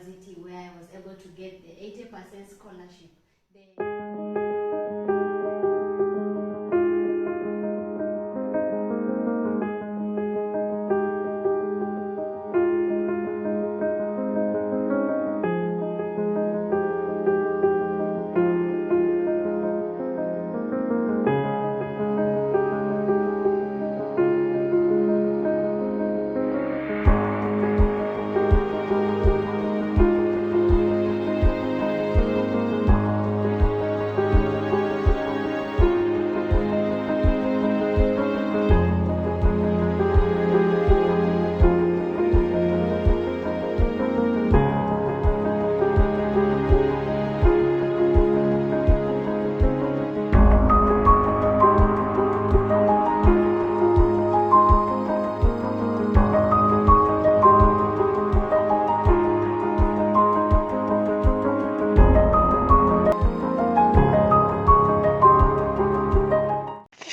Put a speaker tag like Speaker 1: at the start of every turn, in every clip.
Speaker 1: university where I was able to get the 80% scholarship.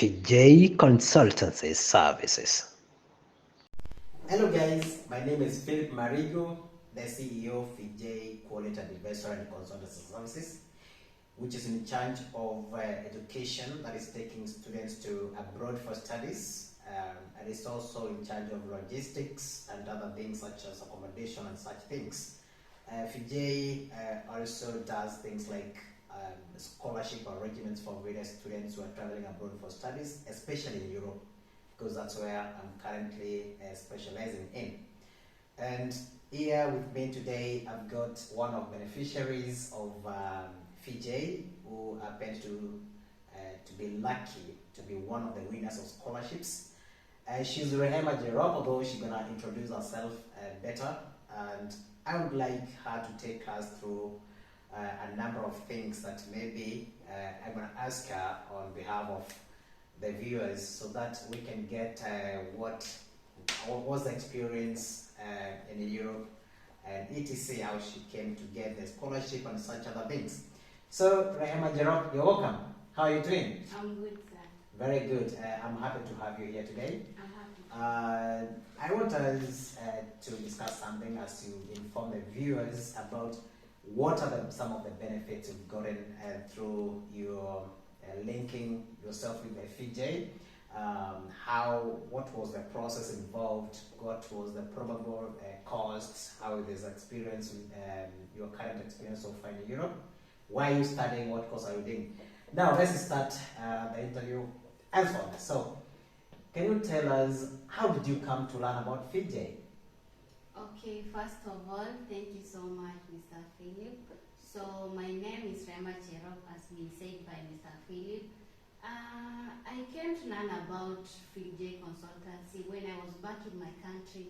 Speaker 2: PHYJAY Consultancy Services.
Speaker 3: Hello guys, my name is Philip Marigo, the CEO of PHYJAY Quality and Investor and Consultancy Services, which is in charge of education that is taking students to abroad for studies, and is also in charge of logistics and other things such as accommodation and such things. PHYJAY also does things like scholarship arrangements for various students who are traveling abroad for studies, especially in Europe, because that's where I'm currently specializing in. And here with me today, I've got one of beneficiaries of PHYJAY, who happen to be lucky to be one of the winners of scholarships. She's Rehema Jerop, although she's gonna introduce herself better, and I would like her to take us through a number of things that maybe I'm gonna ask her on behalf of the viewers, so that we can get what was the experience in Europe and etc, how she came to get the scholarship and such other things. So Rehema Jerop, you're welcome. How are you doing?
Speaker 1: I'm good, sir.
Speaker 3: Very good. I'm happy to have you here today.
Speaker 1: I'm happy.
Speaker 3: I want us to discuss something as you inform the viewers about what are some of the benefits you've gotten through your linking yourself with the PHYJAY. What was the process involved, what was the probable costs, how it is experienced with your current experience so far in Europe, why are you studying, what course are you doing. Now let's start the interview as well. So can you tell us, how did you come to learn about PHYJAY?
Speaker 1: Okay, first of all, thank you so much, Mr. Philip. So my name is Rehema Jerop, as been said by Mr. Philip. I came to learn about PHYJAY Consultancy when I was back in my country.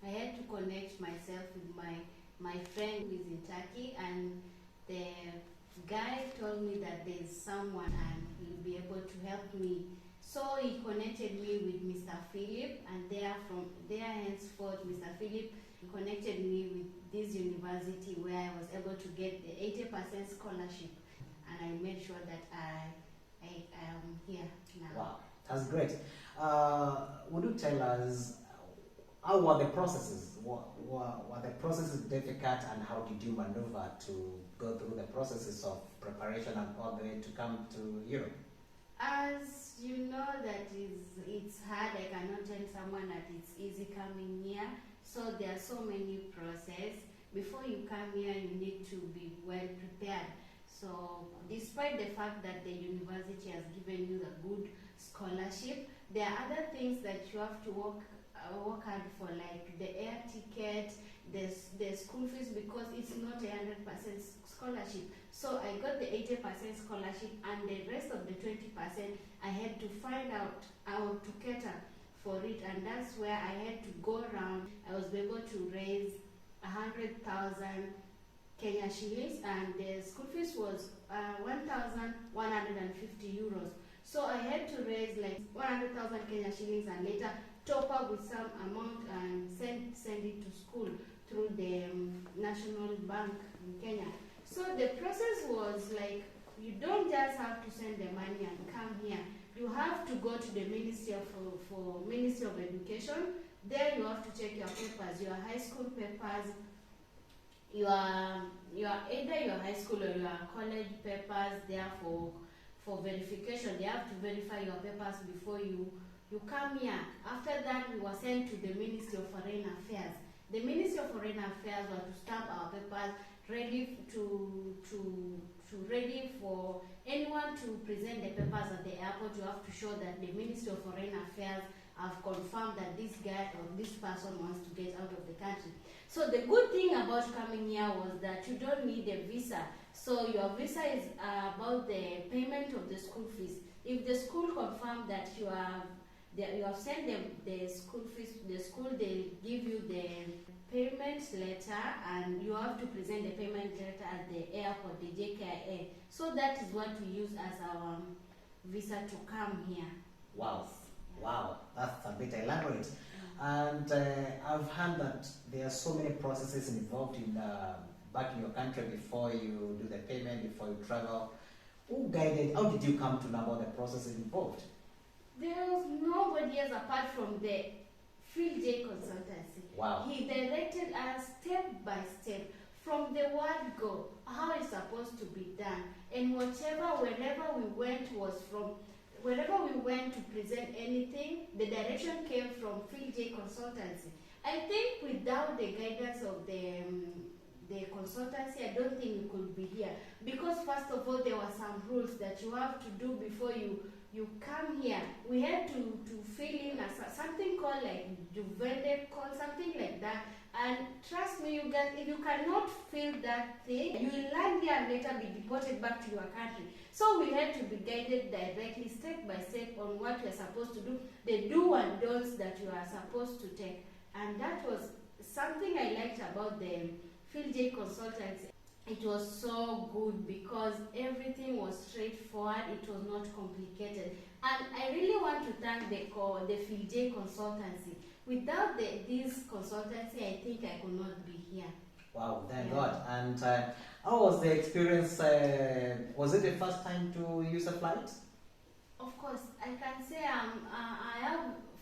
Speaker 1: I had to connect myself with my friend who is in Turkey, and the guy told me that there's someone and he'll be able to help me. So he connected me with Mr. Philip, and from there henceforth, Mr. Philip connected me with this university where I was able to get the 80% scholarship, and I made sure that I am here now.
Speaker 3: Wow, that's great. Would you tell us, how were the processes? Were the processes difficult, and how did you maneuver to go through the processes of preparation and all the way to come to Europe?
Speaker 1: As you know that it's hard, I cannot tell someone that it's easy coming here. So there are so many processes. Before you come here, you need to be well prepared. So despite the fact that the university has given you the good scholarship, there are other things that you have to work hard for, like the air ticket, the school fees, because it's not a 100% scholarship. So I got the 80% scholarship, and the rest of the 20% I had to find out how to cater for it, and that's where I had to go around. I was able to raise 100,000 Kenya shillings, and the school fees was 1,150 euros. So I had to raise like 100,000 Kenya shillings, and later top up with some amount and send it to school through the National Bank in Kenya. So the process was like, you don't just have to send the money and come here. You have to go to the Ministry of Education. There you have to check your papers, your high school papers, your either your high school or your college papers there for verification. They have to verify your papers before you come here. After that, we were sent to the Ministry of Foreign Affairs. The Ministry of Foreign Affairs were to stamp our papers ready ready for anyone to present the papers at the airport. You have to show that the Ministry of Foreign Affairs have confirmed that this guy or this person wants to get out of the country. So the good thing about coming here was that you don't need a visa. So your visa is about the payment of the school fees. If the school confirmed that you have sent them the school fees, the school, they give you the payment letter, and you have to present the payment letter at the airport, the JKIA. So that is what we use as our visa to come here.
Speaker 3: Wow. Wow, that's a bit elaborate. And I've heard that there are so many processes involved in back in your country before you do the payment, before you travel. How did you come to know about the processes involved?
Speaker 1: There was nobody else apart from the PHYJAY Consultancy.
Speaker 3: Wow.
Speaker 1: He directed us step by step from the word go, how it's supposed to be done. And wherever we went was from, wherever we went to present anything, the direction came from PHYJAY Consultancy. I think without the guidance of the consultancy, I don't think we could be here. Because first of all, there were some rules that you have to do before you come here. We had to fill in something called like Juvende call, something like that. And trust me, you guys, if you cannot fill that thing, you will land here and later be deported back to your country. So we had to be guided directly, step by step, on what you're supposed to do, the do and don'ts that you are supposed to take. And that was something I liked about the PHYJAY Consultancy. It was so good because everything was straightforward, it was not complicated. And I really want to thank the PHYJAY Consultancy. Without this consultancy, I think I could not be here.
Speaker 3: Wow, thank God. And how was the experience? Was it the first time to use a flight?
Speaker 1: Of course, I can say I have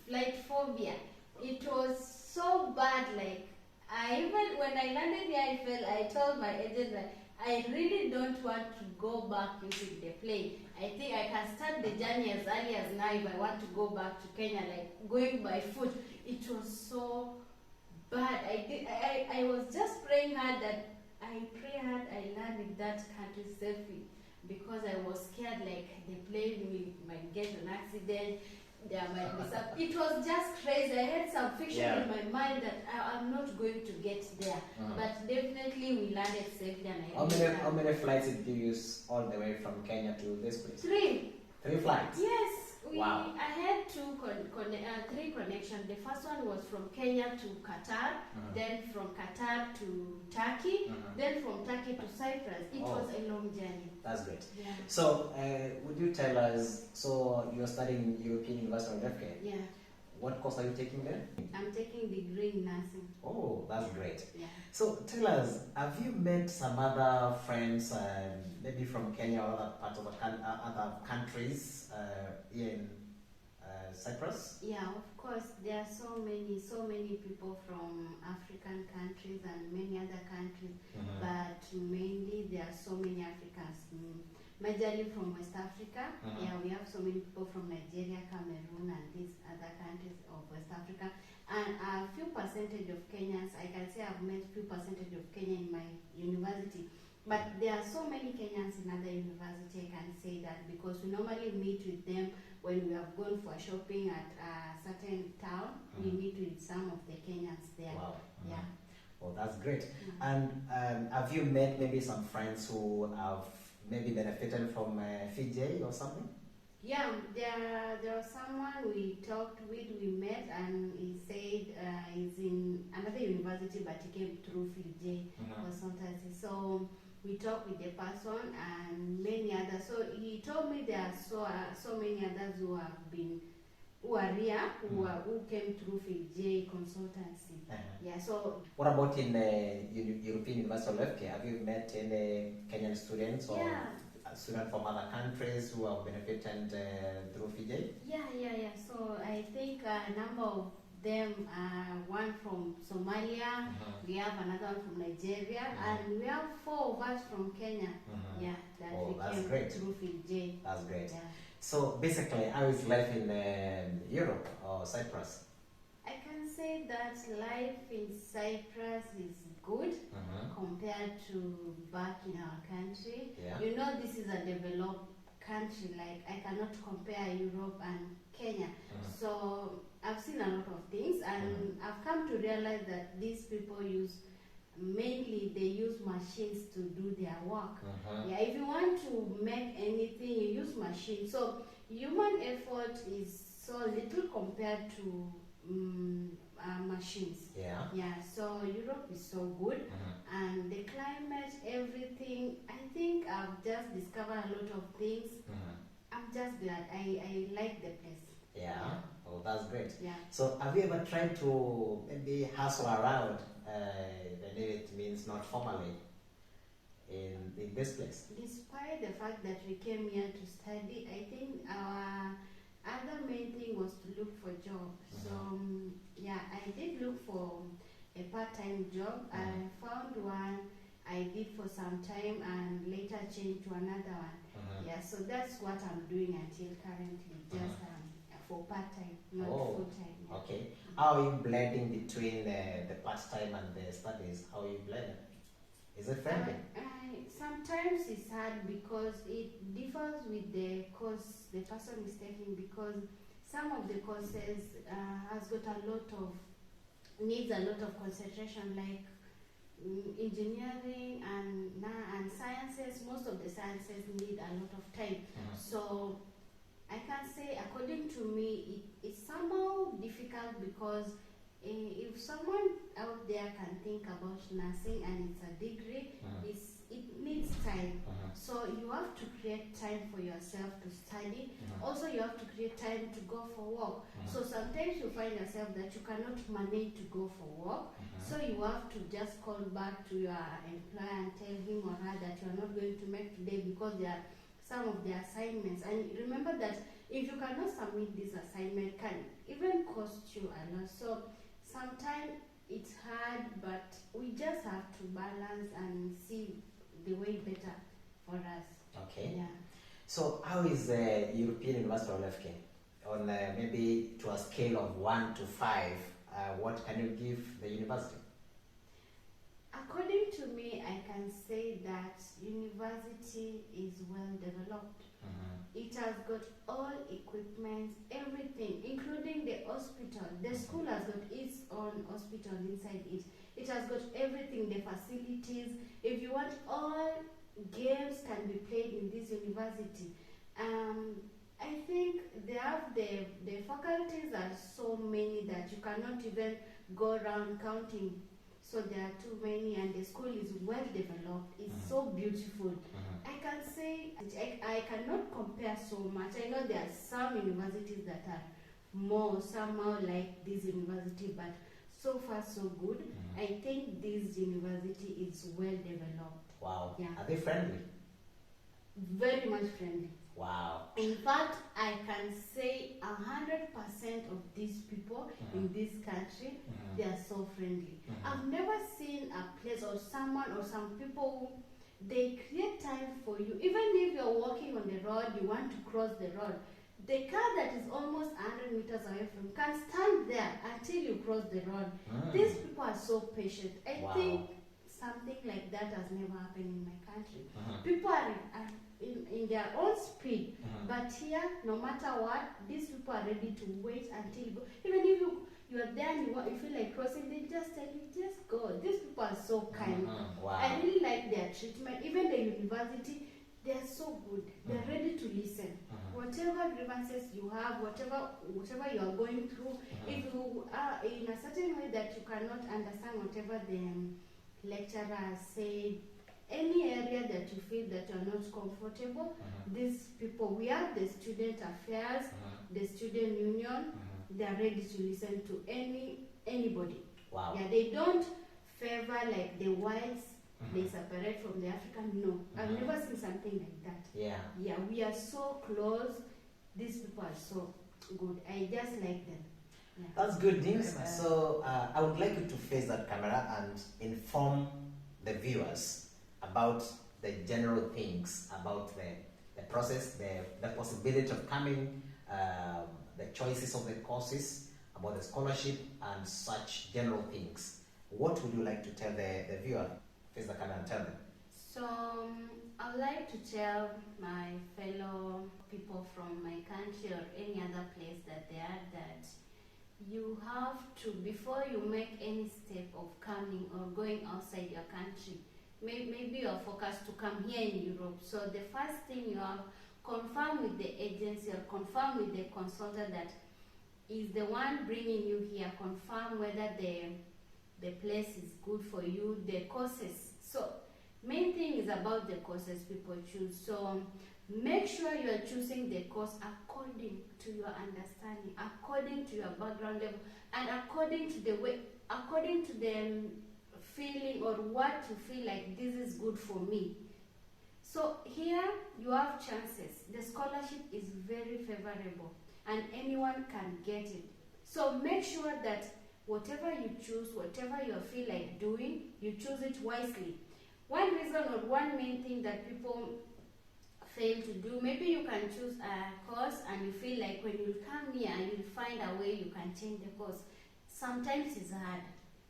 Speaker 1: flight phobia. It was so bad, like, when I landed here, I told my agent that I really don't want to go back using the plane. I think I can start the journey as early as now if I want to go back to Kenya, like going by foot. It was so bad. I was just praying hard that I land in that country safely, because I was scared like the plane might get an accident. There might be some. It was just crazy. I had some fiction in my mind that I'm not going to get there, but definitely we landed safely. And
Speaker 3: how many flights did you use all the way from Kenya to this place?
Speaker 1: 3.
Speaker 3: 3 flights.
Speaker 1: Yes.
Speaker 3: Wow.
Speaker 1: I had 3 connections. The first one was from Kenya to Qatar, then from Qatar to Turkey, then from Turkey to Cyprus. It was a long journey.
Speaker 3: That's great.
Speaker 1: Yeah.
Speaker 3: So, would you tell us, so you're studying European University of FK?
Speaker 1: Yeah.
Speaker 3: What course are you taking there?
Speaker 1: I'm taking degree in nursing.
Speaker 3: Oh, that's great.
Speaker 1: Yeah.
Speaker 3: So tell us, have you met some other friends, maybe from Kenya or other parts of other countries here in Cyprus?
Speaker 1: Yeah, of course. There are so many people from African countries and many other countries, but mainly there are so many Africans. Majorly from West Africa. Yeah, we have so many people from Nigeria, Cameroon, and these other countries of West Africa. And a few percentage of Kenyans, I can say I've met few percentage of Kenya in my university. But there are so many Kenyans in other university, I can say that, because we normally meet with them when we have gone for shopping at a certain town. We meet with some of the Kenyans there.
Speaker 3: Wow.
Speaker 1: Yeah.
Speaker 3: Well, that's great. And have you met maybe some friends who have maybe benefited from PHYJAY or something?
Speaker 1: Yeah, there was someone we talked with, we met, and he said he's in another university, but he came through PHYJAY consultancy. So we talked with the person and many others. So he told me there are so many others who are here, who came through PHYJAY consultancy. Yeah. So
Speaker 3: what about in European University of FK? Have you met any Kenyan students or students from other countries who have benefited through PHYJAY?
Speaker 1: Yeah. So I think a number of them, one from Somalia, we have another one from Nigeria, and we have 4 of us from Kenya. Yeah, that we
Speaker 3: that's
Speaker 1: came
Speaker 3: great.
Speaker 1: through PHYJAY.
Speaker 3: That's great.
Speaker 1: Yeah.
Speaker 3: So basically, how is life in Europe or Cyprus?
Speaker 1: I can say that life in Cyprus is good compared to back in our country.
Speaker 3: Yeah.
Speaker 1: You know, this is a developed country. Like, I cannot compare Europe and Kenya. So I've seen a lot of things, and I've come to realize that these people mainly they use machines to do their work. Yeah, if you want to make anything, you use machines. So human effort is so little compared to machines.
Speaker 3: Yeah.
Speaker 1: Yeah, so Europe is so good, and the climate, everything. I think I've just discovered a lot of things. I'm just glad. I like the place.
Speaker 3: Yeah. Oh, that's great.
Speaker 1: Yeah.
Speaker 3: So have you ever tried to maybe hustle around, and it means not formally, in this place?
Speaker 1: Despite the fact that we came here to study, I think our other main thing was to look for job. So yeah, I did look for a part-time job. I found one. I did for some time and later changed to another one. Yeah, so that's what I'm doing until currently, just for part-time, not full-time. Yeah.
Speaker 3: Okay. How are you blending between the part-time and the studies? How are you blending? Is it friendly?
Speaker 1: Sometimes it's hard because it differs with the course the person is taking, because some of the courses needs a lot of concentration, like engineering and sciences. Most of the sciences need a lot of time. So I can say, according to me, it's somehow difficult because if someone out there can think about nursing and it's a degree, it needs time. So you have to create time for yourself to study. Also, you have to create time to go for work. So sometimes you find yourself that you cannot manage to go for work. So you have to just call back to your employer and tell him or her that you are not going to make today because there are some of the assignments. And remember that if you cannot submit this assignment, can even cost you a lot. So sometimes it's hard, but we just have to balance and see the way better for us.
Speaker 3: Okay.
Speaker 1: Yeah.
Speaker 3: So how is the European University of LFK? On maybe to a scale of 1 to 5, what can you give the university?
Speaker 1: According to me, I can say that university is well developed. It has got all equipment, everything, including the hospital. The school has got its own hospital inside it. It has got everything, the facilities. If you want, all games can be played in this university. I think they have the faculties are so many that you cannot even go around counting. So there are too many, and the school is well developed. It's so beautiful. I can say I cannot compare so much. I know there are some universities that are more somehow like this university, but so far so good. I think this university is well developed.
Speaker 3: Wow.
Speaker 1: Yeah.
Speaker 3: Are they friendly?
Speaker 1: Very much friendly.
Speaker 3: Wow.
Speaker 1: In fact, I can say 100% of these people in this country, they are so friendly. I've never seen a place or someone or some people who they create time for you. Even if you're walking on the road, you want to cross the road, the car that is almost 100 meters away from you can stand there until you cross the road. These people are so patient. I think something like that has never happened in my country. People are in their own speed, but here, no matter what, these people are ready to wait until you go. Even if you are there and you feel like crossing, they just tell you, just go. These people are so kind. I really like their treatment. Even the university, they are so good. They are ready to listen. Whatever grievances you have, whatever you are going through, if you are in a certain way that you cannot understand whatever the lecturer said, any area that you feel that you are not comfortable, these people, we have the student affairs, the student union, they are ready to listen to anybody.
Speaker 3: Wow.
Speaker 1: Yeah, they don't favor like the whites, they separate from the African. No, I've never seen something like that.
Speaker 3: Yeah.
Speaker 1: Yeah, we are so close. These people are so good. I just like them. Yeah.
Speaker 3: That's good news. So I would like you to face that camera and inform the viewers about the general things about the process, the possibility of coming, the choices of the courses, about the scholarship, and such general things. What would you like to tell the viewer? Face the camera and tell them.
Speaker 1: So I'd like to tell my fellow people from my country or any other place that they are that you have to, before you make any step of coming or going outside your country, maybe you're focused to come here in Europe. So the first thing you have, confirm with the agency or confirm with the consultant that is the one bringing you here, confirm whether the place is good for you, the courses. So main thing is about the courses people choose. So make sure you are choosing the course according to your understanding, according to your background level, and according to the way, according to the feeling or what you feel like this is good for me. So here you have chances. The scholarship is very favorable and anyone can get it. So make sure that whatever you choose, whatever you feel like doing, you choose it wisely. One reason or one main thing that people fail to do, maybe you can choose a course and you feel like when you come here you'll find a way you can change the course. Sometimes it's hard.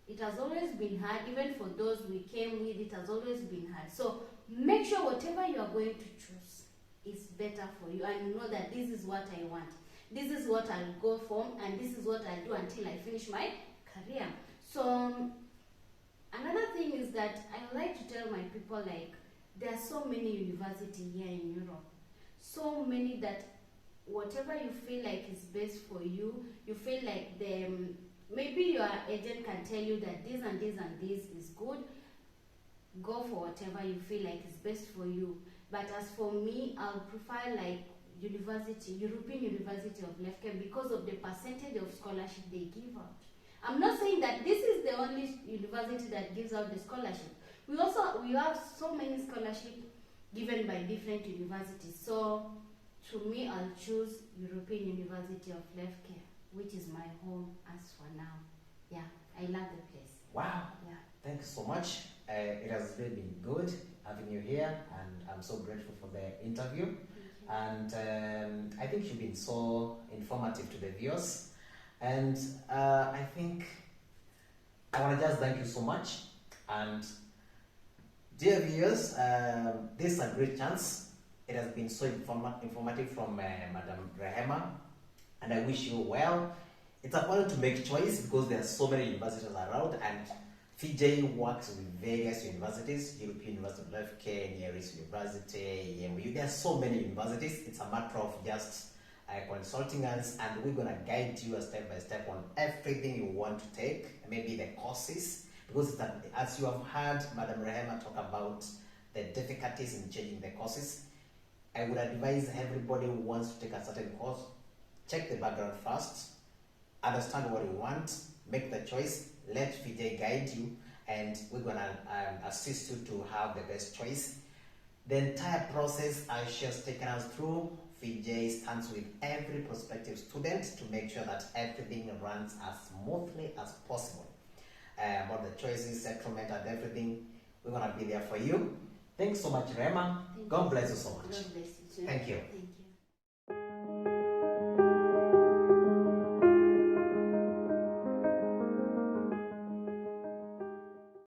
Speaker 1: It has always been hard, even for those we came with, it has always been hard. So make sure whatever you are going to choose is better for you and you know that this is what I want. This is what I'll go for and this is what I'll do until I finish my career. So another thing is that I like to tell my people, like, there are so many universities here in Europe. So many that whatever you feel like is best for you, you feel like maybe your agent can tell you that this and this and this is good, go for whatever you feel like is best for you. But as for me, I'll prefer like European University of Lefke because of the percentage of scholarship they give out. I'm not saying that this is the only university that gives out the scholarship. We have so many scholarships given by different universities. So to me, I'll choose European University of Lefke, which is my home as for now. Yeah, I love the place.
Speaker 3: Wow.
Speaker 1: Yeah.
Speaker 3: Thank you so much. It has really been good having you here, and I'm so grateful for the interview. And I think you've been so informative to the viewers. And I think I want to just thank you so much. And dear viewers, this is a great chance. It has been so informative from Madam Rehema, and I wish you well. It's important to make choice because there are so many universities around, and PHYJAY works with various universities, European University of Lefke, Nearest University, EMU. There are so many universities. It's a matter of just consulting us, and we're going to guide you step by step on everything you want to take, maybe the courses, because as you have heard Madam Rehema talk about the difficulties in changing the courses, I would advise everybody who wants to take a certain course, check the background first, understand what you want, make the choice, let PHYJAY guide you, and we're going to assist you to have the best choice. The entire process she has taken us through, PHYJAY stands with every prospective student to make sure that everything runs as smoothly as possible. About the choices, settlement, and everything, we're going to be there for you. Thanks so much, Rema. God bless you so much.
Speaker 1: God bless you too.
Speaker 3: Thank you.
Speaker 1: Thank you.